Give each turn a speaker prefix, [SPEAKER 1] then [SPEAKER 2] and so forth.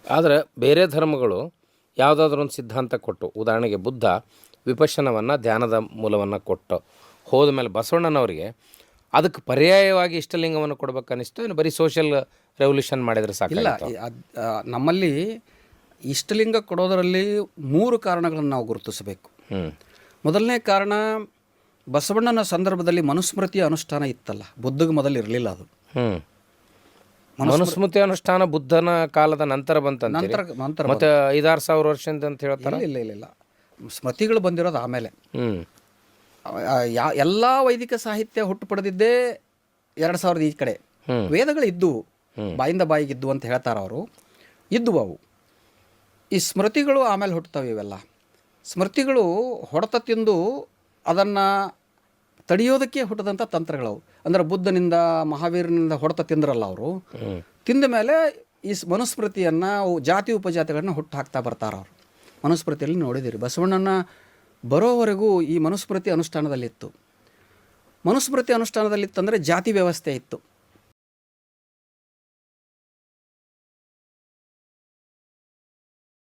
[SPEAKER 1] ಆದರೆ ಬೇರೆ ಧರ್ಮಗಳು ಯಾವುದಾದ್ರೂ ಒಂದು ಸಿದ್ಧಾಂತ ಕೊಟ್ಟು, ಉದಾಹರಣೆಗೆ ಬುದ್ಧ ವಿಪಶ್ಯನವನ್ನು ಧ್ಯಾನದ ಮೂಲವನ್ನು ಕೊಟ್ಟು ಹೋದ ಮೇಲೆ ಬಸವಣ್ಣನವರಿಗೆ ಅದಕ್ಕೆ ಪರ್ಯಾಯವಾಗಿ ಇಷ್ಟಲಿಂಗವನ್ನು ಕೊಡ್ಬೇಕನ್ನಿಸ್ತು, ಇನ್ನು ಬರೀ ಸೋಷಿಯಲ್ ರೆವಲ್ಯೂಷನ್ ಮಾಡಿದರೆ
[SPEAKER 2] ಇಲ್ಲ,
[SPEAKER 1] ಸಾಕಿಲ್ಲ?
[SPEAKER 2] ನಮ್ಮಲ್ಲಿ ಇಷ್ಟಲಿಂಗ ಕೊಡೋದರಲ್ಲಿ 3 ಕಾರಣಗಳನ್ನು ನಾವು ಗುರುತಿಸಬೇಕು. ಮೊದಲನೇ ಕಾರಣ, ಬಸವಣ್ಣನ ಸಂದರ್ಭದಲ್ಲಿ ಮನುಸ್ಮೃತಿಯ ಅನುಷ್ಠಾನ ಇತ್ತಲ್ಲ, ಬುದ್ಧಗೆ ಮೊದಲು ಇರಲಿಲ್ಲ ಅದು.
[SPEAKER 1] ಮನುಸ್ಮೃತಿ ಅನುಷ್ಠಾನ ಬುದ್ಧನ ಕಾಲದ ನಂತರ ಬಂತಂತ,
[SPEAKER 2] ನಂತರ
[SPEAKER 1] ಮತ್ತೆ 5,000 ಸಾವಿರ ವರ್ಷದಿಂದ ಅಂತ ಹೇಳ್ತಾರೆ.
[SPEAKER 2] ಇಲ್ಲ, ಸ್ಮೃತಿಗಳು ಬಂದಿರೋದು ಆಮೇಲೆ. ಎಲ್ಲ ವೈದಿಕ ಸಾಹಿತ್ಯ ಹುಟ್ಟು ಪಡೆದಿದ್ದೇ 2000 ಈ ಕಡೆ. ವೇದಗಳು ಇದ್ದವು, ಬಾಯಿಂದ ಬಾಯಿಗಿದ್ದು ಅಂತ ಹೇಳ್ತಾರೆ ಅವರು, ಇದ್ದವು ಅವು. ಈ ಸ್ಮೃತಿಗಳು ಆಮೇಲೆ ಹುಟ್ಟುತ್ತವೆ. ಇವೆಲ್ಲ ಸ್ಮೃತಿಗಳು ಹೊಡೆತ ತಿಂದು ಅದನ್ನು ತಡೆಯೋದಕ್ಕೆ ಹುಟ್ಟಿದಂಥ ತಂತ್ರಗಳವು. ಅಂದರೆ ಬುದ್ಧನಿಂದ ಮಹಾವೀರನಿಂದ ಹೊಡೆತ ತಿಂದ್ರಲ್ಲ ಅವರು, ತಿಂದ ಮೇಲೆ ಈ ಮನುಸ್ಮೃತಿಯನ್ನು, ಜಾತಿ ಉಪಜಾತಿಗಳನ್ನ ಹುಟ್ಟು ಹಾಕ್ತಾ ಬರ್ತಾರೆ ಅವರು. ಮನುಸ್ಮೃತಿಯಲ್ಲಿ ನೋಡಿದಿರಿ, ಬಸವಣ್ಣನ ಬರೋವರೆಗೂ ಈ ಮನುಸ್ಮೃತಿ ಅನುಷ್ಠಾನದಲ್ಲಿತ್ತು. ಮನುಸ್ಮೃತಿ ಅನುಷ್ಠಾನದಲ್ಲಿತ್ತಂದರೆ ಜಾತಿ ವ್ಯವಸ್ಥೆ ಇತ್ತು.